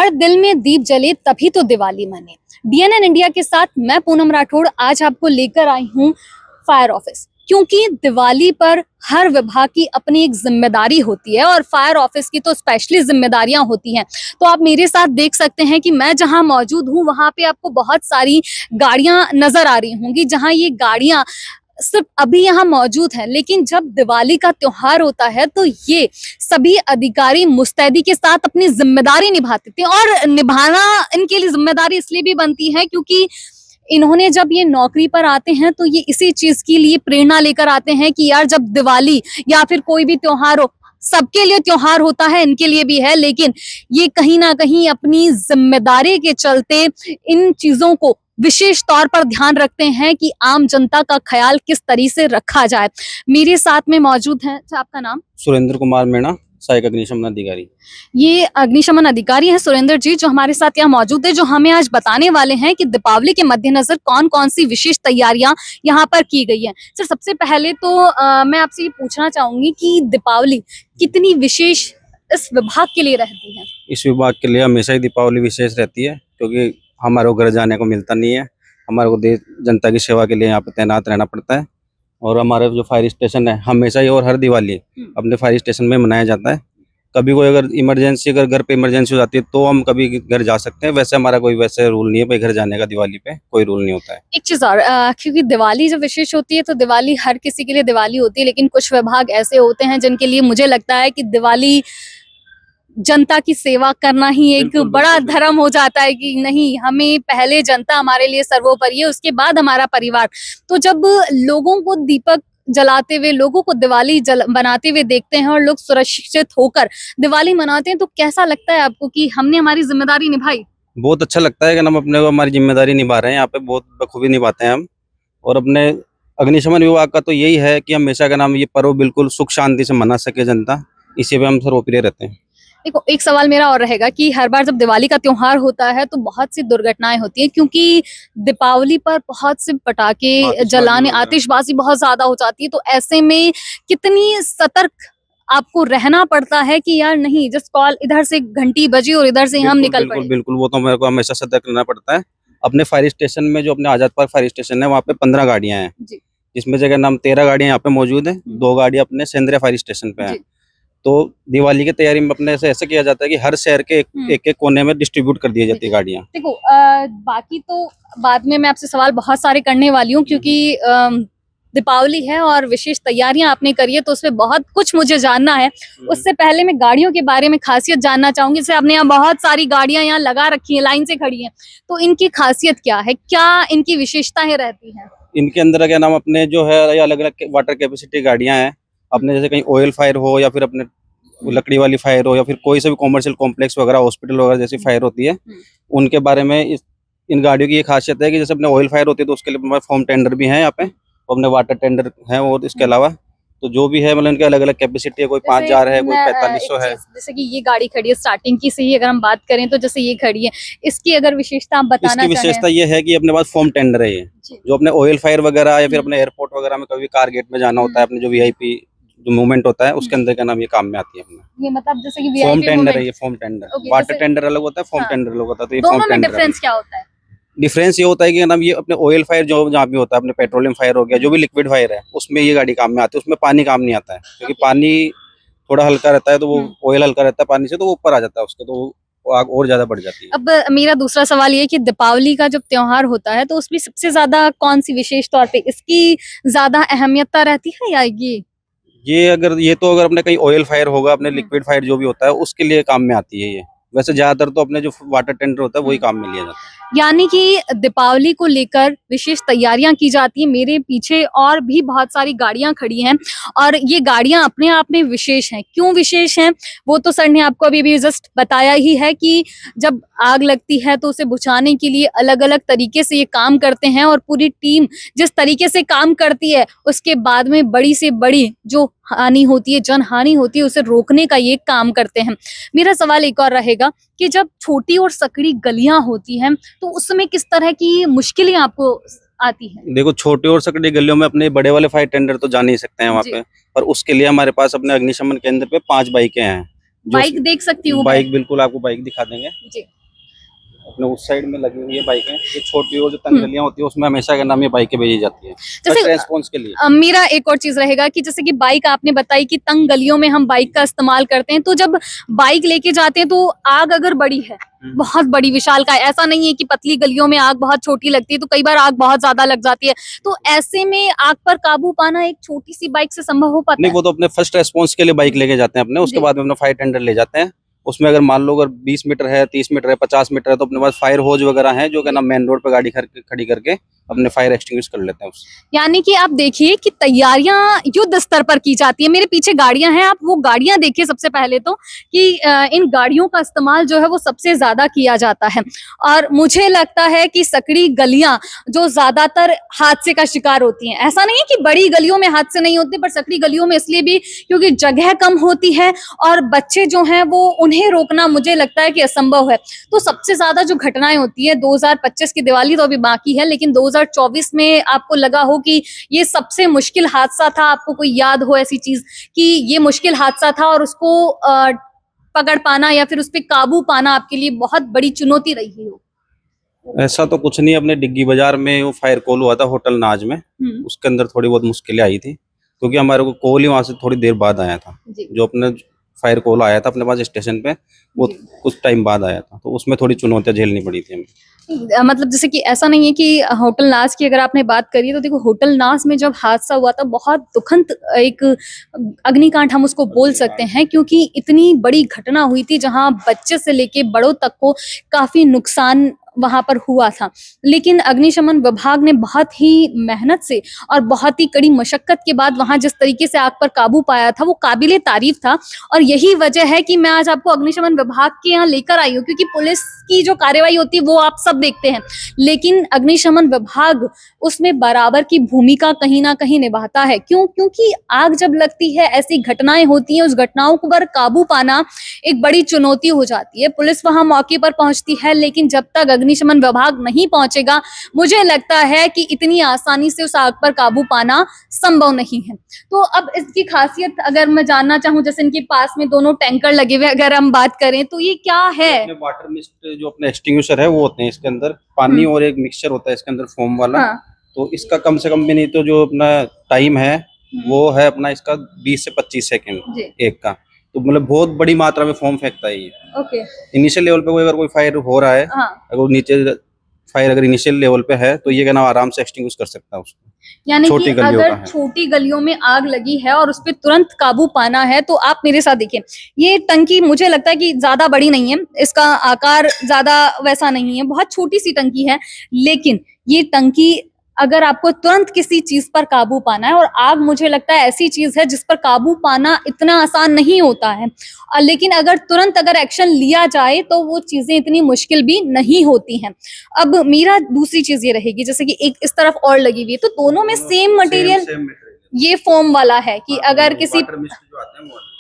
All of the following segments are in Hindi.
हर दिल में दीप जले तभी तो दिवाली मने। डीएनएन इंडिया के साथ मैं पूनम राठौड़ आज आपको लेकर आई हूँ फायर ऑफिस, क्योंकि दिवाली पर हर विभाग की अपनी एक जिम्मेदारी होती है और फायर ऑफिस की तो स्पेशली जिम्मेदारियां होती हैं। तो आप मेरे साथ देख सकते हैं कि मैं जहां मौजूद हूं वहां पे आपको बहुत सारी गाड़ियां नजर आ रही होंगी, जहां ये गाड़ियां सिर्फ अभी यहाँ मौजूद है, लेकिन जब दिवाली का त्योहार होता है तो ये सभी अधिकारी मुस्तैदी के साथ अपनी जिम्मेदारी निभाते थे। और निभाना इनके लिए जिम्मेदारी इसलिए भी बनती है क्योंकि इन्होंने जब ये नौकरी पर आते हैं तो ये इसी चीज के लिए प्रेरणा लेकर आते हैं कि यार जब दिवाली या फिर कोई भी त्योहार हो, सबके लिए त्योहार होता है, इनके लिए भी है, लेकिन ये कहीं ना कहीं अपनी जिम्मेदारी के चलते इन चीजों को विशेष तौर पर ध्यान रखते हैं कि आम जनता का ख्याल किस तरीके से रखा जाए। मेरे साथ में मौजूद है, आपका नाम? सुरेंद्र कुमार मीणा, सहायक अग्निशमन अधिकारी। ये अग्निशमन अधिकारी हैं सुरेंद्र जी, जो हमारे साथ यहाँ मौजूद है, जो हमें आज बताने वाले हैं कि दीपावली के मद्देनजर कौन कौन सी विशेष तैयारियां यहाँ पर की गई हैं। सर, सबसे पहले तो मैं आपसे ये पूछना चाहूंगी कि दीपावली कितनी विशेष इस विभाग के लिए रहती है? इस विभाग के लिए हमेशा ही दीपावली विशेष रहती है, क्योंकि हमारे को घर जाने को मिलता नहीं है। हमारे को देश जनता की सेवा के लिए यहाँ पे तैनात रहना पड़ता है। और हमारे जो फायर स्टेशन है हमेशा ही और हर दिवाली अपने फायर स्टेशन में मनाया जाता है। कभी कोई अगर इमरजेंसी, अगर घर पे इमरजेंसी हो जाती है तो हम कभी घर जा सकते हैं। वैसे हमारा कोई वैसे रूल नहीं है, भाई घर जाने का दिवाली पे कोई रूल नहीं होता है। एक चीज और, क्योंकि दिवाली जब विशेष होती है तो दिवाली हर किसी के लिए दिवाली होती है, लेकिन कुछ विभाग ऐसे होते हैं जिनके लिए मुझे लगता है कि दिवाली जनता की सेवा करना ही एक बड़ा धर्म हो जाता है कि नहीं, हमें पहले जनता हमारे लिए सर्वोपरि है, उसके बाद हमारा परिवार। तो जब लोगों को दीपक जलाते हुए, लोगों को दिवाली बनाते हुए देखते हैं और लोग सुरक्षित होकर दिवाली मनाते हैं, तो कैसा लगता है आपको कि हमने हमारी जिम्मेदारी निभाई? बहुत अच्छा लगता है कि हम अपने को हमारी जिम्मेदारी निभा रहे हैं, यहाँ पे बहुत बखूबी निभाते हैं हम। और अपने अग्निशमन विभाग का तो यही है कि हमेशा का नाम ये पर्व बिल्कुल सुख शांति से मना सके जनता, इसी पे हम सर्वोपरि रहते हैं। देखो, एक सवाल मेरा और रहेगा कि हर बार जब दिवाली का त्योहार होता है तो बहुत सी दुर्घटनाएं होती हैं, क्योंकि दीपावली पर बहुत से पटाखे जलाने, आतिशबाजी बहुत ज्यादा हो जाती है। तो ऐसे में कितनी सतर्क आपको रहना पड़ता है कि यार नहीं, जिस कॉल इधर से घंटी बजी और इधर से हम निकल पड़े? बिल्कुल, वो तो मेरे को हमेशा सतर्क रहना पड़ता है। अपने फायर स्टेशन में, जो अपने आजाद पार्क फायर स्टेशन है, वहाँ पे 15 गाड़ियां हैं, जिसमें जगह नाम 13 गाड़ियां यहाँ पे मौजूद है, 2 गाड़ियां अपने सेंद्रिया फायर स्टेशन पे है। तो दिवाली की तैयारी में अपने से ऐसे किया जाता है कि हर शहर के एक कोने में डिस्ट्रीब्यूट कर दी जाती है गाड़ियां। देखो, बाकी तो बाद में मैं आपसे सवाल बहुत सारे करने वाली हूँ, क्योंकि दीपावली है और विशेष तैयारियां आपने करी है, तो उसमें बहुत कुछ मुझे जानना है। उससे पहले मैं गाड़ियों के बारे में खासियत जानना चाहूंगी। जैसे आपने यहाँ बहुत सारी गाड़ियां यहाँ लगा रखी हैं, लाइन से खड़ी हैं, तो इनकी खासियत क्या है, क्या इनकी विशेषताएं रहती हैं? इनके अंदर क्या नाम अपने जो है अलग अलग वाटर कैपेसिटी गाड़ियां हैं। अपने जैसे कहीं ऑयल फायर हो या फिर अपने लकड़ी वाली फायर हो या फिर कोई से भी कॉमर्शियल कॉम्प्लेक्स वगैरह, हॉस्पिटल वगैरह जैसी फायर होती है, उनके बारे में इन गाड़ियों की ये खासियत है कि जैसे अपने ऑयल फायर होती है तो उसके लिए फॉर्म टेंडर भी है यहाँ पे, और अपने वाटर टेंडर है। और इसके अलावा तो जो भी है मतलब इनके अलग अलग कैपेसिटी है, कोई 5000 है, कोई 4500 है। जैसे कि ये गाड़ी खड़ी है स्टार्टिंग की से ही अगर हम बात करें तो जैसे ये खड़ी है, इसकी अगर विशेषता आप बताना चाहें? इसकी विशेषता ये है कि अपने पास फॉर्म टेंडर है, ये जो अपने ऑयल फायर वगैरह या फिर अपने एयरपोर्ट वगैरह में कभी कार गेट में जाना होता है, अपने जो वीआईपी जो मूवमेंट होता है उसके अंदर का नाम ये काम में आती है अपना। ये मतलब जैसे कि फॉर्म टेंडर है, ये फॉर्म टेंडर। वाटर टेंडर अलग होता है, फॉर्म टेंडर अलग होता है। तो ये दोनों में डिफरेंस क्या होता है? डिफरेंस ये होता है कि नाम ये अपने ऑयल फायर जो जहाँ भी होता है, अपने पेट्रोलियम फायर हो गया, जो भी लिक्विड फायर है, उसमें ये गाड़ी काम में आती है। उसमें पानी काम नहीं आता है, क्योंकि पानी थोड़ा हल्का रहता है, तो वो ऑयल हल्का रहता है पानी से, तो वो ऊपर आ जाता है उसके, तो वो आग और ज्यादा बढ़ जाती है। अब मेरा दूसरा सवाल ये कि दीपावली का जब त्योहार होता है तो उसमें सबसे ज्यादा कौन सी विशेष तौर पे इसकी ज्यादा अहमियता रहती है, या ये तो अगर अपने कहीं ऑयल फायर होगा, अपने लिक्विड फायर जो भी होता है उसके लिए काम में आती है ये। वैसे ज्यादातर तो अपने जो वाटर टेंडर होता है वही काम में लिया जाता है। यानी कि दीपावली को लेकर विशेष तैयारियां की जाती है। मेरे पीछे और भी बहुत सारी गाड़ियां खड़ी हैं और ये गाड़ियां अपने आप में विशेष हैं। क्यों विशेष हैं वो तो सर ने आपको अभी भी जस्ट बताया ही है कि जब आग लगती है तो उसे बुझाने के लिए अलग अलग तरीके से ये काम करते हैं, और पूरी टीम जिस तरीके से काम करती है उसके बाद में बड़ी से बड़ी जो हानि होती है, जन हानि होती है, उसे रोकने का ये काम करते हैं। मेरा सवाल एक और रहेगा कि जब छोटी और सकड़ी गलियां होती हैं तो उसमें किस तरह की मुश्किलें आपको आती हैं? देखो, छोटी और सकड़ी गलियों में अपने बड़े वाले फायर टेंडर तो जा नहीं सकते हैं वहाँ पे, पर उसके लिए हमारे पास अपने अग्निशमन केंद्र पे 5 बाइकें हैं, बाइक देख सकती हूँ मैं? बाइक बिल्कुल आपको बाइक दिखा देंगे। जी। अपने उस साइड में लगी हुई है बाइकें, जो छोटी और जो तंग गलियां होती है उसमें हमेशा क्या नाम ये बाइकें भेजी जाती है जैसे फर्स्ट रेस्पॉन्स के लिए। मेरा एक और चीज रहेगा कि जैसे कि बाइक आपने बताई कि तंग गलियों में हम बाइक का इस्तेमाल करते हैं, तो जब बाइक लेके जाते हैं तो आग अगर बड़ी है, बहुत बड़ी विशालकाय, ऐसा नहीं है कि पतली गलियों में आग बहुत छोटी लगती है, तो कई बार आग बहुत ज्यादा लग जाती है, तो ऐसे में आग पर काबू पाना एक छोटी सी बाइक से संभव हो पाता नहीं, है? वो तो अपने फर्स्ट रेस्पॉन्स के लिए बाइक लेके जाते हैं अपने, उसके जी। बाद में अपना फायर टेंडर ले जाते हैं। उसमें अगर मान लो अगर 20 मीटर है, 30 मीटर है, 50 मीटर है, तो अपने पास फायर होज वगैरह है जो क्या जी। ना मेन रोड पे गाड़ी खड़ी करके अपने फायर एक्सटिंग्विश कर लेते हैं उससे। यानी कि आप देखिए कि तैयारियां युद्ध स्तर पर की जाती है। मेरे पीछे गाड़ियां हैं, आप वो गाड़ियां देखिए सबसे पहले तो कि इन गाड़ियों का इस्तेमाल जो है वो सबसे ज्यादा किया जाता है, और मुझे लगता है कि सकड़ी गलियां जो ज्यादातर हादसे का शिकार होती हैं, ऐसा नहीं है कि बड़ी गलियों में हादसे नहीं होते, पर सकड़ी गलियों में इसलिए भी क्योंकि जगह कम होती है और बच्चे जो हैं वो उन्हें रोकना मुझे लगता है कि असंभव है। तो सबसे ज्यादा जो घटनाएं होती है, 2025 की दिवाली तो अभी बाकी है, लेकिन 2024 में आपको लगा हो कि ये सबसे मुश्किल हादसा था, आपको कोई याद हो ऐसी चीज कि ये मुश्किल हादसा था और उसको पकड़ पाना या फिर उस पर काबू पाना आपके लिए बहुत बड़ी चुनौती रही हो? ऐसा तो कुछ नहीं, अपने डिग्गी बाजार में वो फायर कॉल हुआ था होटल नाज में, उसके अंदर थोड़ी बहुत मुश्किलें आई थी क्योंकि हमारे को कॉल ही वहां से थोड़ी देर बाद आया था। जी। जो अपने फायर कॉल आया था अपने पास स्टेशन पे, वो जी। कुछ टाइम बाद आया था, तो उसमें थोड़ी चुनौतियां झेलनी पड़ी थी हमें। मतलब जैसे कि ऐसा नहीं है कि होटल नाज की अगर आपने बात करी तो देखो, होटल नाज में जब हादसा हुआ था बहुत दुखंत एक अग्निकांड हम उसको बोल सकते हैं, क्योंकि इतनी बड़ी घटना हुई थी जहां बच्चे से लेके बड़ों तक को काफी नुकसान वहां पर हुआ था। लेकिन अग्निशमन विभाग ने बहुत ही मेहनत से और बहुत ही कड़ी मशक्कत के बाद वहां जिस तरीके से आग पर काबू पाया था वो काबिले तारीफ था, और यही वजह है कि मैं आज आपको अग्निशमन विभाग के यहाँ लेकर आई हूँ, क्योंकि पुलिस की जो कार्रवाई होती है वो आप सब देखते हैं, लेकिन अग्निशमन विभाग उसमें बराबर की भूमिका कहीं ना कहीं निभाता है। क्यों? क्योंकि आग जब लगती है, ऐसी घटनाएं होती हैं, उस घटनाओं पर काबू पाना एक बड़ी चुनौती हो जाती है। पुलिस वहां मौके पर पहुंचती है, लेकिन जब तक अग्निशमन विभाग नहीं पहुंचेगा, मुझे लगता है कि इतनी आसानी से उस आग पर काबू पाना संभव नहीं है। तो अब इसकी खासियत अगर मैं जानना चाहूँ, जैसे इनके पास में दोनों टैंकर लगे हुए, अगर हम बात करें तो ये क्या है? अपने वाटर मिस्ट जो अपने एक्सटिंग्विशर है वो होते हैं इसके अंदर, पानी और एक मिक्सचर होता है इसके अंदर फोम वाला। हाँ। तो इसका कम से कम भी नहीं तो जो अपना टाइम है वो है अपना इसका 20 से 25 सेकंड जी। एक का, तो मतलब बहुत बड़ी मात्रा में फोम फेंकता है ये। ओके। इनिशियल लेवल पे अगर कोई फायर हो रहा है, हाँ। अगर नीचे फायर अगर इनिशियल लेवल पे है तो ये कहना आराम से एक्सटिंग्विश कर सकता है उसको। यानी छोटी कि गलियों का अगर है। छोटी गलियों में आग लगी है और उस पर तुरंत काबू पाना है, तो आप मेरे साथ देखिए, ये टंकी मुझे लगता है कि ज्यादा बड़ी नहीं है, इसका आकार ज्यादा वैसा नहीं है, बहुत छोटी सी टंकी है, लेकिन ये टंकी अगर आपको तुरंत किसी चीज पर काबू पाना है, और आग मुझे लगता है ऐसी चीज है जिस पर काबू पाना इतना आसान नहीं होता है, लेकिन अगर तुरंत अगर एक्शन लिया जाए तो वो चीजें इतनी मुश्किल भी नहीं होती हैं। अब मेरा दूसरी चीज ये रहेगी, जैसे कि एक इस तरफ और लगी हुई है, तो दोनों में सेम मटेरियल, ये फोम वाला है कि अगर किसी,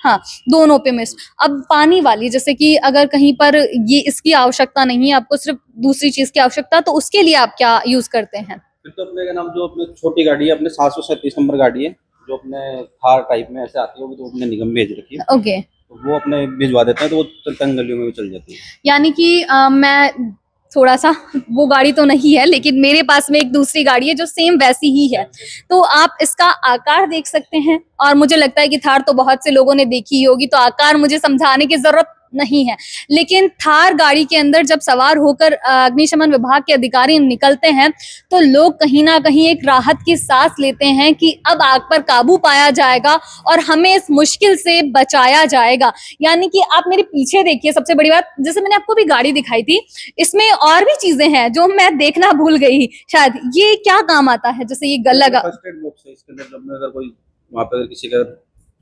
हाँ, दोनों पे मिस्ट। अब पानी वाली, जैसे कि अगर कहीं पर ये इसकी आवश्यकता नहीं है, आपको सिर्फ दूसरी चीज की आवश्यकता, तो उसके लिए आप क्या यूज करते हैं? फिर तो अपने का नाम जो अपने छोटी गाड़ी है, अपने 737 नंबर गाड़ी है जो अपने थार टाइप में ऐसे आती है, वो तो अपने निगम भेज रखी है। ओके। तो वो अपने भिजवा देते हैं, तो वो तंग गलियों में भी चल जाती है। यानी कि मैं थोड़ा सा, वो गाड़ी तो नहीं है, लेकिन मेरे पास में एक दूसरी गाड़ी है जो सेम वैसी ही है, तो आप इसका आकार देख सकते हैं, और मुझे लगता है कि थार तो बहुत से लोगों ने देखी ही होगी, तो आकार मुझे समझाने की जरूरत नहीं है, लेकिन थार गाड़ी के अंदर जब सवार होकर अग्निशमन विभाग के अधिकारी निकलते हैं, तो लोग कहीं ना कहीं एक राहत की सांस लेते हैं कि अब आग पर काबू पाया जाएगा और हमें इस मुश्किल से बचाया जाएगा। यानी कि आप मेरे पीछे देखिए, सबसे बड़ी बात, जैसे मैंने आपको भी गाड़ी दिखाई थी, इसमें और भी चीजें हैं जो मैं देखना भूल गई शायद, ये क्या काम आता है? जैसे ये गला फर्स्ट एड बॉक्स है इसके अंदर, जब अगर कोई वहाँ पे अगर किसी का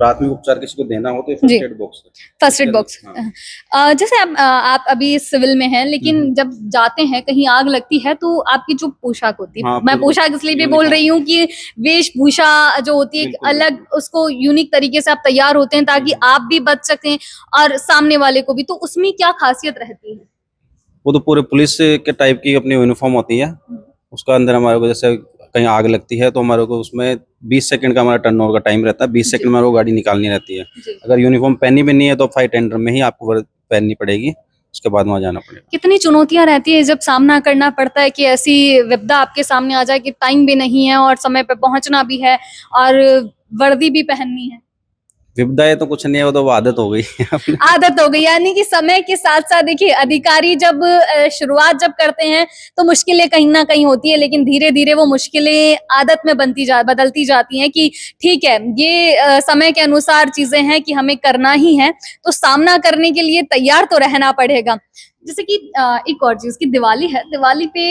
प्राथमिक उपचार किसी को देना हो तो जी। फर्स्ट एड बॉक्स है। First aid box. हाँ। जैसे आप अभी सिविल में हैं, लेकिन जब जाते हैं कहीं आग लगती है तो आपकी जो पोशाक होती है, हाँ, मैं पोशाक इसलिए भी बोल रही हूँ कि वेशभूषा जो होती है अलग, उसको यूनिक तरीके से आप तैयार होते हैं ताकि आप भी बच सकें और सामने वाले को भी, तो उसमें क्या खासियत रहती है? वो तो पूरे पुलिस के टाइप की अपनी यूनिफॉर्म होती है, उसका अंदर हमारे को जैसे कहीं आग लगती है तो हमारे को उसमें 20 सेकंड का हमारा टर्नओवर का टाइम रहता है। 20 सेकंड में हमारे को गाड़ी निकालनी रहती है। जी। अगर यूनिफॉर्म पहनी भी नहीं है तो फायर टेंडर में ही आपको पहननी पड़ेगी, उसके बाद वहाँ जाना पड़ेगा। कितनी चुनौतियां रहती है जब सामना करना पड़ता है कि ऐसी विपदा आपके सामने आ जाए कि टाइम भी नहीं है और समय पे पहुंचना भी है और वर्दी भी पहननी है। विपदाएं तो कुछ नहीं है, वो तो आदत हो गई है अपनी। आदत हो गई, यानी कि समय के साथ साथ देखिए अधिकारी जब शुरुआत जब करते हैं तो मुश्किलें कहीं ना कहीं होती है, लेकिन धीरे धीरे वो मुश्किलें आदत में बदलती जाती हैं कि ठीक है ये समय के अनुसार चीजें हैं कि हमें करना ही है, तो सामना करने के लिए तैयार तो रहना पड़ेगा। जैसे कि एक और चीज की दिवाली है, दिवाली पे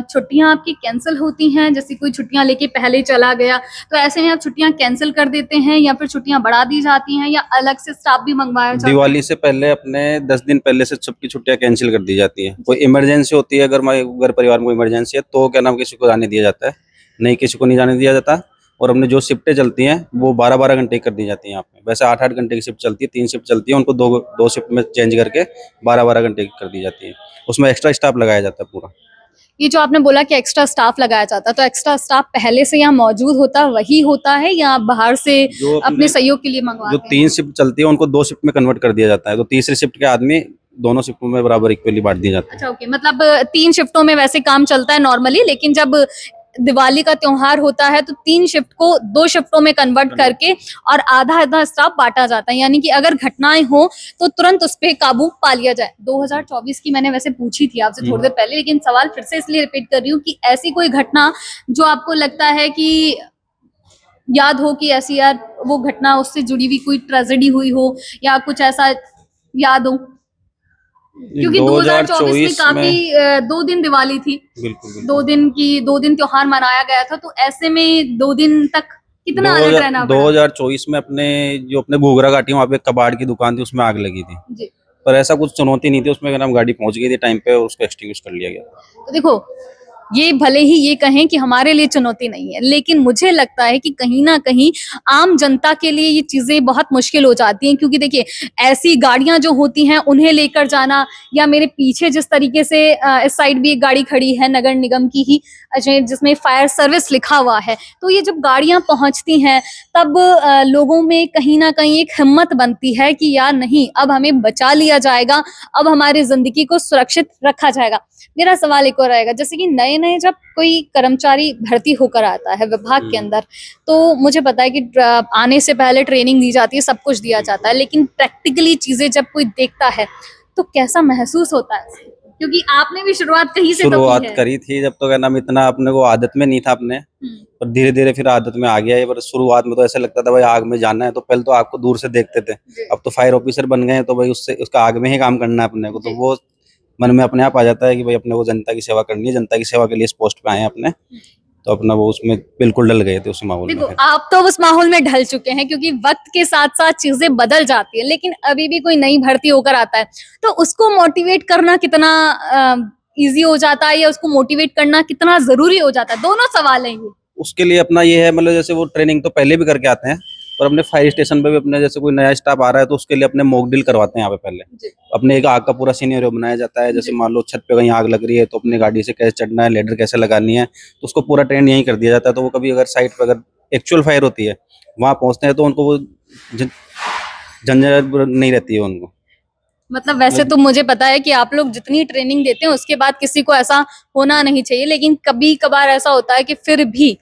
छुट्टियां आपकी कैंसिल होती हैं, जैसे कोई छुट्टियां लेके पहले चला गया तो ऐसे में आप छुट्टियां कैंसिल कर देते हैं या फिर छुट्टियां बढ़ा दी जाती हैं या अलग से स्टाफ भी मंगवाया जाता है? दिवाली से पहले अपने 10 दिन पहले से सबकी छुट्टियां कैंसिल कर दी जाती है। कोई इमरजेंसी होती है, अगर हमारे घर परिवार में कोई इमरजेंसी है तो क्या नाम किसी को जाने दिया जाता है, नहीं किसी को नहीं जाने दिया जाता। और अपने जो शिफ्टें चलती हैं वो 12-12 घंटे की कर दी जाती हैं। यहाँ पे वैसे 8-8 घंटे की शिफ्ट चलती है, 3 शिफ्ट चलती है, उनको दो शिफ्ट में चेंज करके 12-12 घंटे की कर दी जाती है। उसमें एक्स्ट्रा स्टाफ लगाया जाता है पूरा। ये जो आपने बोला कि एक्स्ट्रा स्टाफ लगाया जाता है, तो एक्स्ट्रा स्टाफ पहले से यहाँ मौजूद होता है वही होता है या आप बाहर से जो अपने सहयोग के लिए जो मंगवाते हैं? 3 शिफ्ट चलती है उनको 2 शिफ्ट में कन्वर्ट कर दिया जाता है, तो तीसरी शिफ्ट के आदमी दोनों शिफ्टों में बराबर इक्वली बांट दिए जाते हैं। अच्छा, ओके, मतलब 3 शिफ्टों में वैसे काम चलता है नॉर्मली, लेकिन जब दिवाली का त्योहार होता है तो 3 शिफ्ट को 2 शिफ्टों में कन्वर्ट करके और आधा आधा स्टाफ बांटा जाता है, यानी कि अगर घटनाएं हो तो तुरंत उस पर काबू पा लिया जाए। 2024 की मैंने वैसे पूछी थी आपसे थोड़ी देर पहले, लेकिन सवाल फिर से इसलिए रिपीट कर रही हूँ कि ऐसी कोई घटना जो आपको लगता है कि याद हो कि ऐसी यार वो घटना उससे जुड़ी हुई कोई ट्रेजेडी हुई हो या कुछ ऐसा याद हो, क्योंकि 2024 में काफी 2 दिन दिवाली थी, बिल्कुल 2 दिन त्योहार मनाया गया था, तो ऐसे में 2 दिन तक कितना अलर्ट रहना पड़ा? 2024 में अपने जो अपने घूघरा घाटी वहाँ पे कबाड़ की दुकान थी उसमें आग लगी थी, जी। पर ऐसा कुछ चुनौती नहीं थी उसमें। नाम गाड़ी पहुंच गई थी टाइम पे और उसको एक्सटिंग्विश कर लिया गया। तो देखो, ये भले ही ये कहें कि हमारे लिए चुनौती नहीं है, लेकिन मुझे लगता है कि कहीं ना कहीं आम जनता के लिए ये चीजें बहुत मुश्किल हो जाती हैं, क्योंकि देखिए ऐसी गाड़ियां जो होती हैं उन्हें लेकर जाना, या मेरे पीछे जिस तरीके से इस साइड भी एक गाड़ी खड़ी है नगर निगम की ही, जिसमें फायर सर्विस लिखा हुआ है, तो ये जब गाड़ियां पहुंचती हैं तब लोगों में कहीं ना कहीं एक हिम्मत बनती है कि यार नहीं, अब हमें बचा लिया जाएगा, अब हमारी जिंदगी को सुरक्षित रखा जाएगा। मेरा सवाल एक और आएगा, जैसे कि नए नए जब कोई कर्मचारी भर्ती होकर आता है विभाग के अंदर, तो मुझे पता है कि आने से पहले ट्रेनिंग दी जाती है, सब कुछ दिया जाता है, लेकिन प्रैक्टिकली चीजें जब कोई देखता है तो कैसा महसूस होता है? क्योंकि आपने भी शुरुआत कहीं से तो शुरुआत की है। करी थी जब तो क्या नाम इतना अपने को आदत में नहीं था अपने, पर धीरे धीरे फिर आदत में आ गया है। पर शुरुआत में तो ऐसा लगता था भाई आग में जाना है, तो पहले तो आग को दूर से देखते थे, अब तो फायर ऑफिसर बन गए हैं तो भाई उससे उसका आग में ही काम करना है अपने को, तो वो मन में अपने आप आ जाता है कि भाई अपने को जनता की सेवा करनी है, जनता की सेवा के लिए इस पोस्ट पे आए हैं अपने, तो अपना वो उसमें बिल्कुल डल गए थे उस माहौल में। देखो, फिर आप तो उस माहौल में ढल चुके हैं क्योंकि वक्त के साथ साथ चीजें बदल जाती है, लेकिन अभी भी कोई नई भर्ती होकर आता है तो उसको मोटिवेट करना कितना इजी हो जाता है या उसको मोटिवेट करना कितना जरूरी हो जाता है? दोनों सवाल है ये। उसके लिए अपना ये है, मतलब जैसे वो ट्रेनिंग तो पहले भी करके आते हैं, पर अपने फायर स्टेशन पे भी अपने जैसे कोई नया स्टाफ आ रहा है तो उसके लिए अपने मॉक ड्रिल करवाते हैं यहाँ पे पहले। जी। अपने एक आग का पूरा सिनेरियो बनाया जाता है, जैसे मान लो छत पे कहीं आग लग रही है तो अपनी गाड़ी से कैसे चढ़ना है, लेडर कैसे लगानी है, तो उसको पूरा ट्रेन यहीं कर दिया जाता है। तो वो कभी अगर साइट पे अगर एक्चुअल फायर होती है वहाँ पहुँचते हैं तो उनको वो झंझट नहीं रहती है उनको। मतलब वैसे तो मुझे पता है कि आप लोग जितनी ट्रेनिंग देते हैं उसके बाद किसी को ऐसा होना नहीं चाहिए, लेकिन कभी कभार ऐसा होता है कि फिर भी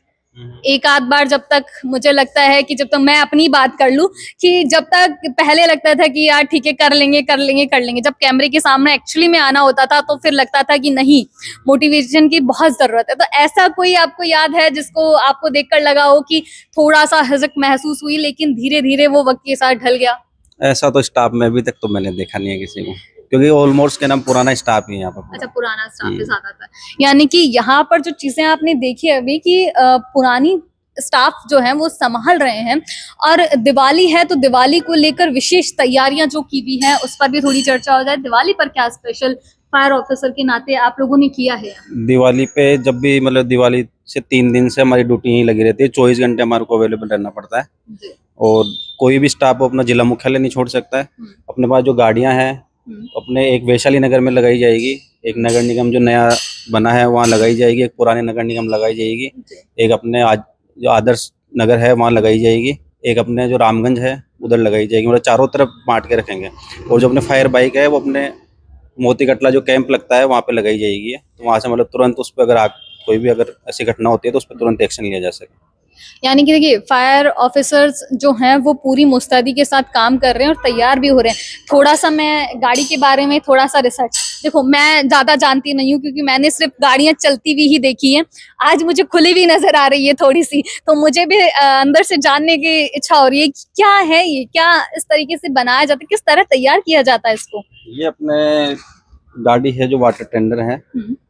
एक आध बार, जब तक मुझे लगता है कि जब तक मैं अपनी बात कर लूं कि जब तक पहले लगता था कि यार ठीक है कर लेंगे कर लेंगे कर लेंगे, जब कैमरे के सामने एक्चुअली में आना होता था तो फिर लगता था कि नहीं, मोटिवेशन की बहुत जरूरत है। तो ऐसा कोई आपको याद है जिसको आपको देखकर लगा हो कि थोड़ा सा हिचक महसूस हुई लेकिन धीरे धीरे वो वक्त के साथ ढल गया? ऐसा तो स्टाफ में अभी तक तो मैंने देखा नहीं है किसी को, क्योंकि ऑलमोस्ट के नाम पुराना स्टाफ ही है यहाँ पर। अच्छा, पुराना स्टाफ के साथ आता है, यानी कि यहाँ पर जो चीजें आपने देखी अभी कि पुरानी स्टाफ जो है वो संभाल रहे हैं, और दिवाली है तो दिवाली को लेकर विशेष तैयारियां जो की हुई है उस पर भी थोड़ी चर्चा हो जाए। दिवाली पर क्या स्पेशल फायर ऑफिसर के नाते आप लोगों ने किया है? दिवाली पे जब भी मतलब दिवाली से 3 दिन से हमारी ड्यूटी यहीं लगी रहती है, 24 घंटे हमारे को अवेलेबल रहना पड़ता है। जी। और कोई भी स्टाफ अपना जिला मुख्यालय नहीं छोड़ सकता है। अपने पास जो गाड़ियां हैं अपने एक वैशाली नगर में लगाई जाएगी, एक नगर निगम जो नया बना है वहाँ लगाई जाएगी, एक पुराने नगर निगम लगाई जाएगी, एक अपने जो आदर्श नगर है वहाँ लगाई जाएगी, एक अपने जो रामगंज है उधर लगाई जाएगी। मतलब चारों तरफ बांट के रखेंगे। और जो अपने फायर बाइक है वो अपने मोती कटला जो कैंप लगता है वहाँ पे लगाई जाएगी। तो वहाँ से मतलब तुरंत उस पर अगर कोई भी अगर ऐसी घटना होती है तो उस पर तुरंत एक्शन लिया जा सके। यानी कि देखिए फायर ऑफिसर्स जो हैं वो पूरी मुस्तैदी के साथ काम कर रहे हैं और तैयार भी हो रहे हैं। थोड़ा सा मैं गाड़ी के बारे में थोड़ा सा रिसर्च, देखो मैं ज्यादा जानती नहीं हूँ क्योंकि मैंने सिर्फ गाड़ियां चलती हुई ही देखी हैं। आज मुझे खुली हुई नजर आ रही है थोड़ी सी, तो मुझे भी अंदर से जानने की इच्छा हो रही है कि क्या है ये, क्या इस तरीके से बनाया जाता है, किस तरह तैयार किया जाता है इसको। ये अपने गाड़ी है जो वाटर टेंडर है,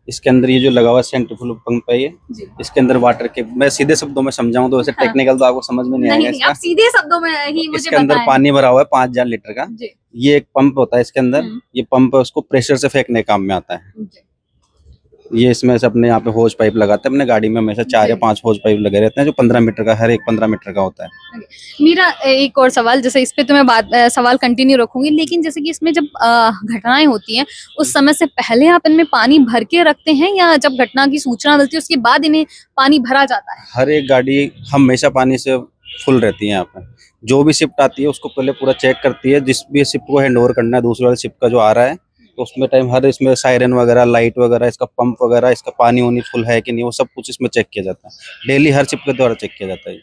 इसके अंदर ये जो लगा हुआ सेंट्रीफ्यूगल पंप है ये, इसके अंदर वाटर के, मैं सीधे शब्दों में समझाऊं तो वैसे हाँ। टेक्निकल तो आपको समझ में नहीं आएगा नहीं, इसका। आप सीधे शब्दों में ही मुझे इसके अंदर बताएं। पानी भरा हुआ है 5000 लीटर का। जी। ये एक पंप होता है इसके अंदर, ये पंप है उसको प्रेशर से फेंकने काम में आता है। जी। ये इसमें से अपने यहाँ पे होज पाइप लगाते हैं, अपने गाड़ी में हमेशा 4 या 5 होज पाइप लगे रहते हैं जो 15 मीटर का, हर एक 15 मीटर का होता है। मेरा एक और सवाल, जैसे इस पे तो मैं सवाल कंटिन्यू रखूंगी, लेकिन जैसे कि इसमें जब घटनाएं होती हैं उस समय से पहले आप इनमें पानी भर के रखते हैं या जब घटना की सूचना मिलती है उसके बाद इन्हें पानी भरा जाता है? हर एक गाड़ी हमेशा पानी से फुल रहती है यहाँ पे। जो भी शिफ्ट आती है उसको पहले पूरा चेक करती है, जिस भी शिफ्ट को हैंड ओवर करना है दूसरे वाले शिफ्ट का जो आ रहा है, तो उसमें टाइम हर इसमें सायरन वगैरह, लाइट वगैरह, इसका पंप वगैरह, इसका पानी होनी फुल है कि नहीं, वो सब कुछ इसमें चेक किया जाता है। डेली हर शिफ्ट के द्वारा चेक किया जाता है।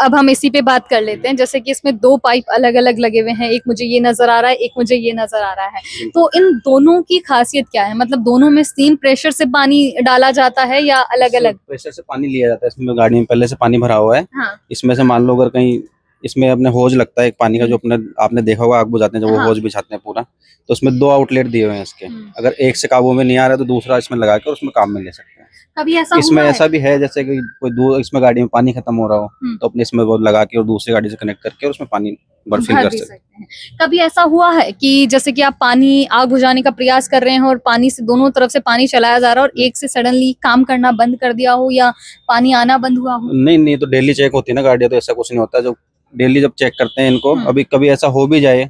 अब हम इसी पे बात कर लेते हैं, जैसे कि इसमें 2 पाइप अलग अलग लगे हुए हैं, एक मुझे ये नजर आ रहा है, एक मुझे ये नजर आ रहा है, तो इन दोनों की खासियत क्या है? मतलब दोनों में सेम प्रेशर से पानी डाला जाता है या अलग अलग? प्रेशर से पानी लिया जाता है। इसमें गाड़ी में पहले से पानी भरा हुआ है। हाँ। इसमें से मान लो अगर कहीं इसमें अपने होज लगता है एक पानी का, जो अपने आपने देखा होगा आग बुझाते हैं जब वो हाँ। होज बिछाते हैं पूरा, तो उसमें 2 आउटलेट दिए हुए हैं इसके। अगर एक से काबू में नहीं आ रहा है तो दूसरा इसमें लगा के और उसमें काम में ले सकते हैं। कभी ऐसा इसमें हुआ ऐसा भी है जैसे कि कोई दूर इसमें गाड़ी में पानी खत्म हो रहा हो तो अपने इसमें वो लगा के और दूसरी गाड़ी से कनेक्ट करके और उसमें पानी फिल भर कर भी सकते हैं। सकते हैं? कभी ऐसा हुआ है कि जैसे कि आप पानी आग बुझाने का प्रयास कर रहे हैं और पानी से दोनों तरफ से पानी चलाया जा रहा है और एक से सडनली काम करना बंद कर दिया हो या पानी आना बंद हुआ हो? नहीं, तो डेली चेक होती है ना गाड़ियाँ, तो ऐसा कुछ नहीं होता। जो डेली जब चेक करते हैं इनको, अभी कभी ऐसा हो भी जाए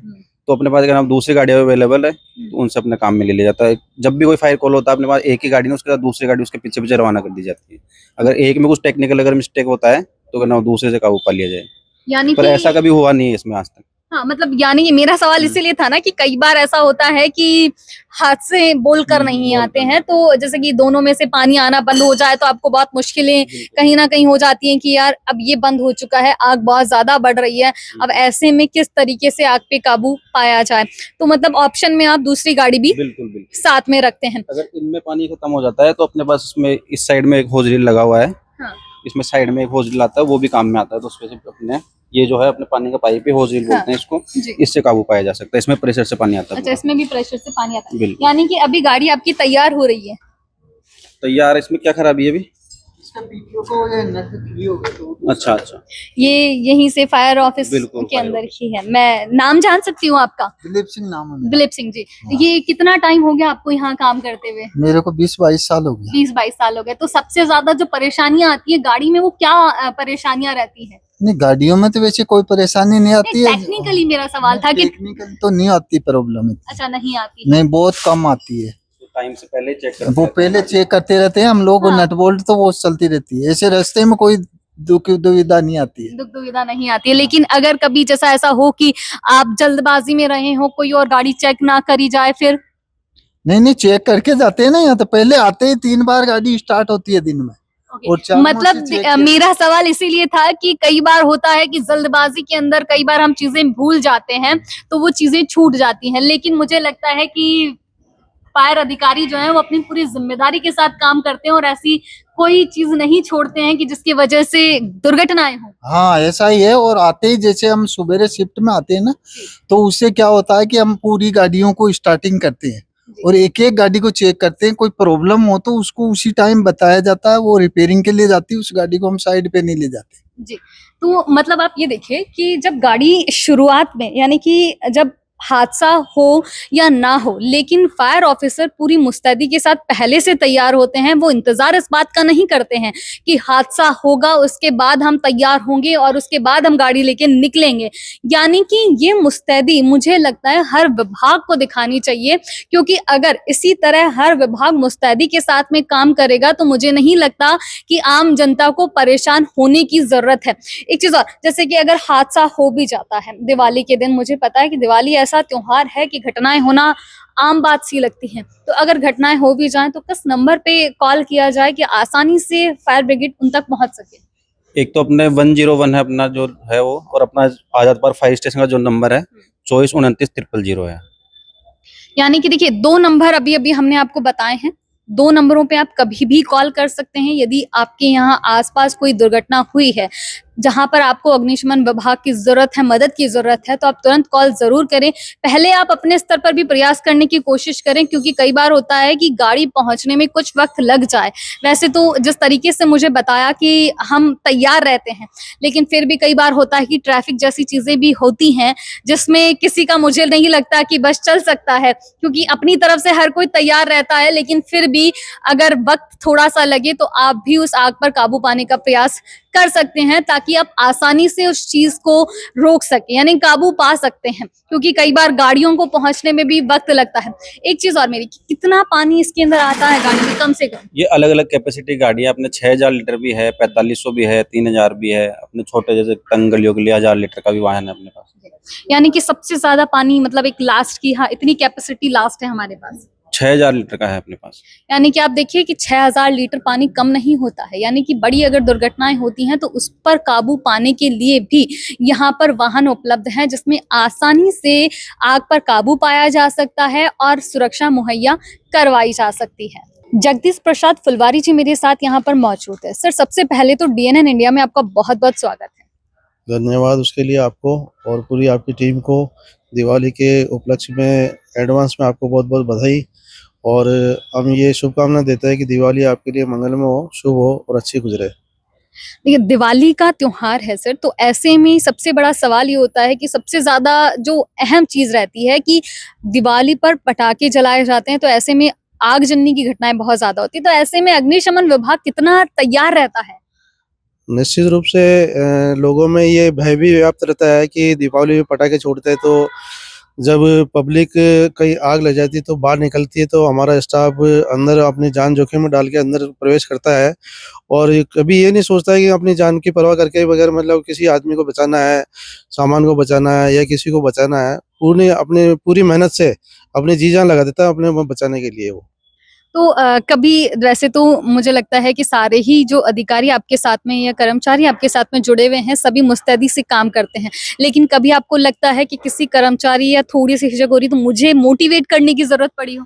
तो अपने पास अगर हम दूसरी गाड़ी अवेलेबल है तो उनसे अपने काम में ले लिया जाता है। जब भी कोई फायर कॉल होता है अपने पास एक ही गाड़ी है, उसके साथ दूसरी गाड़ी उसके पीछे पीछे रवाना कर दी जाती है। अगर एक में कुछ टेक्निकल अगर मिस्टेक होता है तो कहना दूसरे से काबू पा लिया जाए। यानी पर ऐसा कभी हुआ नहीं है इसमें आज तक। हाँ, मतलब यानी कि मेरा सवाल इसीलिए था ना कि कई बार ऐसा होता है कि हाथ से बोलकर नहीं आते हैं, तो जैसे कि दोनों में से पानी आना बंद हो जाए तो आपको बहुत मुश्किलें कहीं ना कहीं हो जाती हैं कि यार अब ये बंद हो चुका है, आग बहुत ज्यादा बढ़ रही है, अब ऐसे में किस तरीके से आग पे काबू पाया जाए। तो मतलब ऑप्शन में आप दूसरी गाड़ी भी बिल्कुल साथ में रखते हैं। अगर इनमें पानी खत्म हो जाता है तो अपने पास इसमें इस साइड में एक होज रील लगा हुआ है। हाँ। इसमें साइड में एक होज रील आता है, वो भी काम में आता है। तो उसपे से अपने ये जो है अपने पानी का पाइप ही होज रील बोलते हैं इसको, इससे काबू पाया जा सकता है। इसमें प्रेशर से पानी आता है। अच्छा, इसमें भी प्रेशर से पानी आता है। बिल्कुल। यानी कि अभी गाड़ी आपकी तैयार हो रही है। तैयार, इसमें क्या खराबी है अभी? अच्छा, ये यहीं से फायर ऑफिस बिल्कुल, के फायर अंदर ही है। मैं नाम जान सकती हूँ आपका? दिलीप सिंह नाम है मेरा। दिलीप सिंह जी, ये कितना टाइम हो गया आपको यहाँ काम करते हुए? मेरे को 20-22 साल हो गया। 20-22 साल हो गए। तो सबसे ज्यादा जो परेशानियां आती है गाड़ी में वो क्या परेशानियां रहती है? नहीं, गाड़ियों में तो वैसे कोई परेशानी नहीं आती है। टेक्निकली मेरा सवाल था कि टेक्निकल तो नहीं आती प्रॉब्लम। अच्छा, नहीं आती। नहीं, बहुत कम आती है। टाइम से पहले चेक करते वो हैं। पहले चेक करते रहते हैं हम लोग। हाँ। नट बोल्ट तो वो चलती रहती है। ऐसे रास्ते में कोई दुविधा नहीं आती है। दुविधा नहीं आती है। लेकिन अगर कभी जैसा ऐसा हो कि आप जल्दबाजी में रहे हो, कोई और गाड़ी चेक ना करी जाए फिर? नहीं, चेक करके जाते हैं ना। यहाँ तो पहले आते ही 3 बार गाड़ी स्टार्ट होती है दिन में। और मतलब मेरा सवाल इसीलिए था कि कई बार होता है कि जल्दबाजी के अंदर कई बार हम चीजें भूल जाते हैं तो वो चीजें छूट जाती हैं, लेकिन मुझे लगता है कि फायर अधिकारी जो है वो अपनी पूरी जिम्मेदारी के साथ काम करते हैं और ऐसी कोई चीज नहीं छोड़ते हैं कि जिसकी वजह से दुर्घटनाएं हो। हाँ, ऐसा ही है। और आते ही जैसे हम सुबेरे शिफ्ट में आते हैं ना, तो उससे क्या होता है कि हम पूरी गाड़ियों को स्टार्टिंग करते हैं और एक एक गाड़ी को चेक करते हैं। कोई प्रॉब्लम हो तो उसको उसी टाइम बताया जाता है, वो रिपेयरिंग के लिए जाती है। उस गाड़ी को हम साइड पे नहीं ले जाते। जी, तो मतलब आप ये देखिए कि जब गाड़ी शुरुआत में, यानी कि जब हादसा हो या ना हो, लेकिन फायर ऑफिसर पूरी मुस्तैदी के साथ पहले से तैयार होते हैं। वो इंतजार इस बात का नहीं करते हैं कि हादसा होगा उसके बाद हम तैयार होंगे और उसके बाद हम गाड़ी लेके निकलेंगे। यानी कि ये मुस्तैदी मुझे लगता है हर विभाग को दिखानी चाहिए, क्योंकि अगर इसी तरह हर विभाग मुस्तैदी के साथ में काम करेगा तो मुझे नहीं लगता कि आम जनता को परेशान होने की जरूरत है। एक चीज और, जैसे कि अगर हादसा हो भी जाता है दिवाली के दिन, मुझे पता है कि दिवाली ऐसा त्योहार है कि घटनाएं होना आम बात सी लगती हैं, तो अगर घटनाएं हो भी जाएं तो किस नंबर पे कॉल किया जाए कि आसानी से फायर ब्रिगेड उन तक पहुंच सके? एक तो अपने 101 है अपना जो है वो, और अपना आजाद पार्क फायर स्टेशन का जो नंबर है 2429 000 है। यानी कि देखिए, 2 नंबर अभी अभी हमने आपको बताए हैं। 2 नंबरों पे आप कभी भी कॉल कर सकते हैं यदि आपके यहाँ आसपास कोई दुर्घटना हुई है जहां पर आपको अग्निशमन विभाग की जरूरत है, मदद की जरूरत है, तो आप तुरंत कॉल जरूर करें। पहले आप अपने स्तर पर भी प्रयास करने की कोशिश करें, क्योंकि कई बार होता है कि गाड़ी पहुंचने में कुछ वक्त लग जाए। वैसे तो जिस तरीके से मुझे बताया कि हम तैयार रहते हैं, लेकिन फिर भी कई बार होता है कि ट्रैफिक जैसी चीजें भी होती हैं जिसमें किसी का मुझे नहीं लगता कि बस चल सकता है, क्योंकि अपनी तरफ से हर कोई तैयार रहता है, लेकिन फिर भी अगर वक्त थोड़ा सा लगे तो आप भी उस आग पर काबू पाने का प्रयास कर सकते हैं, ताकि आप आसानी से उस चीज को रोक सके, यानी काबू पा सकते हैं, क्योंकि कई बार गाड़ियों को पहुंचने में भी वक्त लगता है। एक चीज और मेरी, कितना पानी इसके अंदर आता है गाड़ी में कम से कम? ये अलग अलग कैपेसिटी गाड़ी है, अपने 6000 लीटर भी है, 4500 भी है, 3000 भी है, अपने छोटे जैसे तंग गलियों के लिए 1000 लीटर का भी वाहन है अपने पास। यानी कि सबसे ज्यादा पानी, मतलब एक लास्ट की, हाँ इतनी कैपेसिटी लास्ट है हमारे पास। 6000 लीटर का है अपने पास। यानी कि आप देखिए कि 6000 लीटर पानी कम नहीं होता है। यानी कि बड़ी अगर दुर्घटनाएं होती हैं तो उस पर काबू पाने के लिए भी यहाँ पर वाहन उपलब्ध हैं, जिसमें आसानी से आग पर काबू पाया जा सकता है और सुरक्षा मुहैया करवाई जा सकती है। जगदीश प्रसाद फुलवारी जी मेरे साथ यहाँ पर मौजूद है। सर, सबसे पहले तो DNN इंडिया में आपका बहुत बहुत स्वागत है। धन्यवाद उसके लिए आपको और पूरी आपकी टीम को। दिवाली के उपलक्ष्य में एडवांस में आपको बहुत बहुत बधाई, और हम ये शुभकामना देते हैं कि दिवाली आपके लिए मंगलमय हो, शुभ हो और अच्छी गुजरे। देखिए, दिवाली का त्योहार है सर, तो ऐसे में सबसे बड़ा सवाल ये होता है कि सबसे ज्यादा जो अहम चीज रहती है कि दिवाली पर पटाखे जलाए जाते हैं, तो ऐसे में आगजनी की घटनाएं बहुत ज्यादा होती है। तो ऐसे में अग्निशमन विभाग कितना तैयार रहता है? निश्चित रूप से लोगों में ये भय भी व्याप्त रहता है कि दीपावली में पटाखे छोड़ते हैं तो जब पब्लिक कहीं आग लग जाती है तो बाहर निकलती है, तो हमारा स्टाफ अंदर अपनी जान जोखिम में डाल के अंदर प्रवेश करता है, और कभी ये नहीं सोचता है कि अपनी जान की परवाह करके बगैर मतलब किसी आदमी को बचाना है, सामान को बचाना है या किसी को बचाना है, पूरी मेहनत से अपनी जी जान लगा देता है अपने बचाने के लिए वो। तो कभी, वैसे तो मुझे लगता है कि सारे ही जो अधिकारी आपके साथ में या कर्मचारी आपके साथ में जुड़े हुए हैं सभी मुस्तैदी से काम करते हैं, लेकिन कभी आपको लगता है कि किसी कर्मचारी या थोड़ी सी हिचक हो रही तो मुझे मोटिवेट करने की जरूरत पड़ी हो?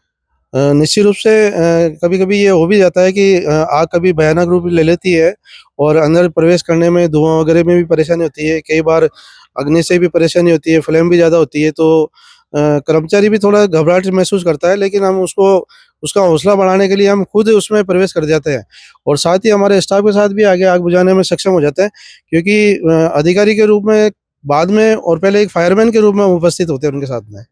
निश्चित रूप से कभी कभी ये हो भी जाता है कि आग कभी भयानक रूप ले लेती है और अंदर प्रवेश करने में धुआं वगैरह में भी परेशानी होती है, कई बार अग्नि से भी परेशानी होती है, फ्लेम भी ज़्यादा होती है, तो कर्मचारी भी थोड़ा घबराहट महसूस करता है, लेकिन हम उसका हौसला बढ़ाने के लिए हम खुद उसमें प्रवेश कर जाते हैं और साथ ही हमारे स्टाफ के साथ भी आगे आग बुझाने में सक्षम हो जाते हैं, क्योंकि अधिकारी के रूप में बाद में और पहले एक फायरमैन के रूप में उपस्थित होते हैं उनके साथ में।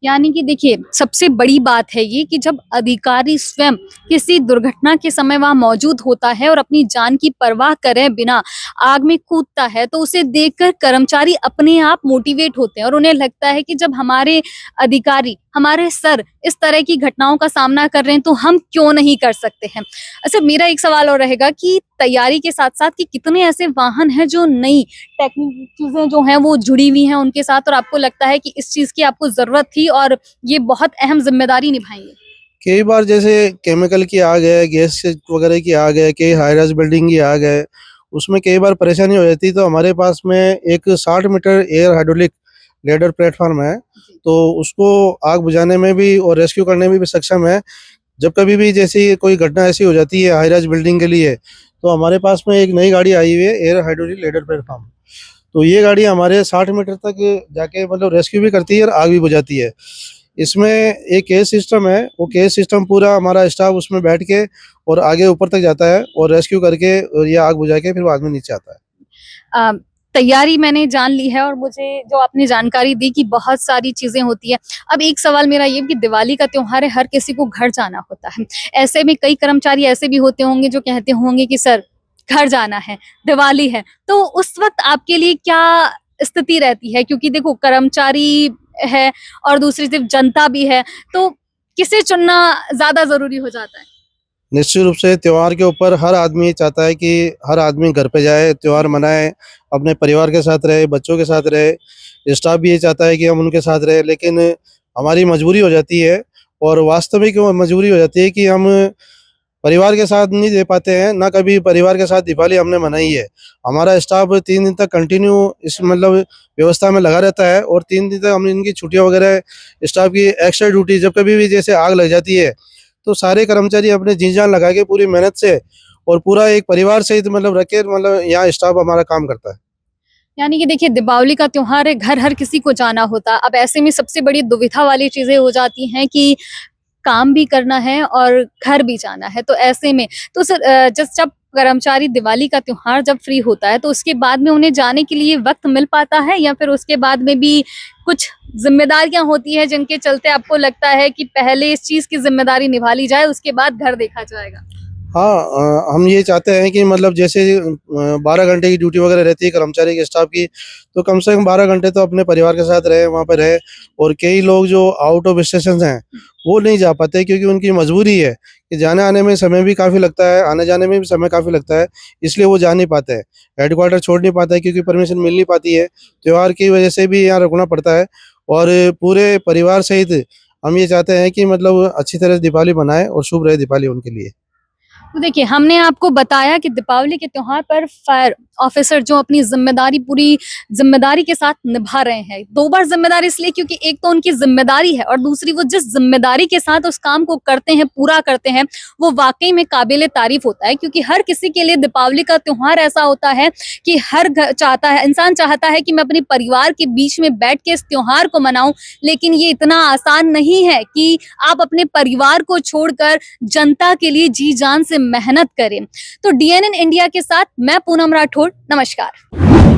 यानी कि देखिए, सबसे बड़ी बात है ये कि जब अधिकारी स्वयं किसी दुर्घटना के समय वहां मौजूद होता है और अपनी जान की परवाह करे बिना आग में कूदता है, तो उसे देखकर कर्मचारी अपने आप मोटिवेट होते हैं और उन्हें लगता है कि जब हमारे अधिकारी, हमारे सर इस तरह की घटनाओं का सामना कर रहे हैं तो हम क्यों नहीं कर सकते हैं। अच्छा, मेरा एक सवाल और रहेगा कि तैयारी के साथ साथ कि कितने ऐसे वाहन हैं जो नई टेक्निक चीजें जो हैं वो जुड़ी हुई हैं उनके साथ, और आपको लगता है कि इस चीज की आपको जरूरत थी और ये बहुत अहम जिम्मेदारी निभाएंगे? कई बार जैसे केमिकल की आग है, गैस वगैरह की आग है, कई हाई राइज बिल्डिंग की आग है, उसमें कई बार परेशानी हो जाती है, तो हमारे पास में एक 60 metre air hydraulic ladder platform है, तो उसको आग बुझाने में भी और रेस्क्यू करने में भी सक्षम है। जब कभी भी जैसी कोई घटना ऐसी हो जाती है हाई राइज बिल्डिंग के लिए, तो हमारे पास में एक नई गाड़ी आई हुई है, एयर हाइड्रोलिक लेडर प्लेटफॉर्म। तो ये गाड़ी हमारे 60 मीटर तक जाके मतलब रेस्क्यू भी करती है और आग भी बुझाती है। इसमें एक केस सिस्टम है, वो केस सिस्टम पूरा हमारा स्टाफ उसमें बैठ के और आगे ऊपर तक जाता है और रेस्क्यू करके और ये आग बुझा के फिर बाद में नीचे आता है। तैयारी मैंने जान ली है और मुझे जो आपने जानकारी दी कि बहुत सारी चीजें होती है। अब एक सवाल मेरा ये कि दिवाली का त्योहार है, हर किसी को घर जाना होता है। ऐसे में कई कर्मचारी ऐसे भी होते होंगे जो कहते होंगे कि सर घर जाना है, दिवाली है, तो उस वक्त आपके लिए क्या स्थिति रहती है? क्योंकि देखो कर्मचारी है और दूसरी तरफ जनता भी है, तो किसे चुनना ज्यादा जरूरी हो जाता है? निश्चित रूप से त्योहार के ऊपर हर आदमी चाहता है कि हर आदमी घर पे जाए, त्योहार मनाए, अपने परिवार के साथ रहे, बच्चों के साथ रहे। स्टाफ भी ये चाहता है कि हम उनके साथ रहे, लेकिन हमारी मजबूरी हो जाती है और वास्तविक मजबूरी हो जाती है कि हम परिवार के साथ नहीं दे पाते हैं। ना कभी परिवार के साथ दीपावली हमने मनाई है। हमारा स्टाफ 3 दिन तक कंटिन्यू इस मतलब व्यवस्था में लगा रहता है और 3 दिन तक हम इनकी छुट्टियां वगैरह, स्टाफ की एक्स्ट्रा ड्यूटी, जब कभी भी जैसे आग लग जाती है तो सारे कर्मचारी अपने जी जान लगा के पूरी मेहनत से और पूरा एक परिवार सहित मतलब रख के मतलब यहाँ स्टाफ हमारा काम करता है। यानी कि देखिए दीपावली का त्योहार है, घर हर किसी को जाना होता। अब ऐसे में सबसे बड़ी दुविधा वाली चीजें हो जाती हैं कि काम भी करना है और घर भी जाना है। तो ऐसे में तो सर जब कर्मचारी दिवाली का त्योहार जब फ्री होता है तो उसके बाद में उन्हें जाने के लिए वक्त मिल पाता है, या फिर उसके बाद में भी कुछ जिम्मेदारियां होती है जिनके चलते आपको लगता है कि पहले इस चीज की जिम्मेदारी निभा ली जाए, उसके बाद घर देखा जाएगा? हाँ, हम ये चाहते हैं कि मतलब जैसे 12 घंटे की ड्यूटी वगैरह रहती है कर्मचारी के स्टाफ की, तो कम से कम 12 घंटे तो अपने परिवार के साथ रहे, वहाँ पे रहे। और कई लोग जो आउट ऑफ स्टेशन हैं वो नहीं जा पाते क्योंकि उनकी मजबूरी है कि जाने आने में समय भी काफ़ी लगता है, आने जाने में भी समय काफ़ी लगता है, इसलिए वो जा नहीं पाते हैं। हेडक्वार्टर छोड़ नहीं पाते हैं क्योंकि परमिशन मिल नहीं पाती है। त्योहार की वजह से भी यहाँ रुकना पड़ता है और पूरे परिवार सहित हम ये चाहते हैं कि मतलब अच्छी तरह से दीपावली मनाएं और शुभ रहे दीपावली उनके लिए। तो देखिए हमने आपको बताया कि दीपावली के त्योहार पर फायर ऑफिसर जो अपनी जिम्मेदारी पूरी जिम्मेदारी के साथ निभा रहे हैं। 2 बार जिम्मेदारी इसलिए क्योंकि एक तो उनकी जिम्मेदारी है और दूसरी वो जिस जिम्मेदारी के साथ उस काम को करते हैं, पूरा करते हैं, वो वाकई में काबिले तारीफ होता है। क्योंकि हर किसी के लिए दीपावली का त्योहार ऐसा होता है कि हर घर चाहता है, इंसान चाहता है कि मैं अपने परिवार के बीच में बैठ के इस त्योहार को मनाऊं, लेकिन ये इतना आसान नहीं है कि आप अपने परिवार को छोड़कर जनता के लिए जी जान से मेहनत करें। तो DNN इंडिया के साथ मैं पूनम राठौड़, नमस्कार।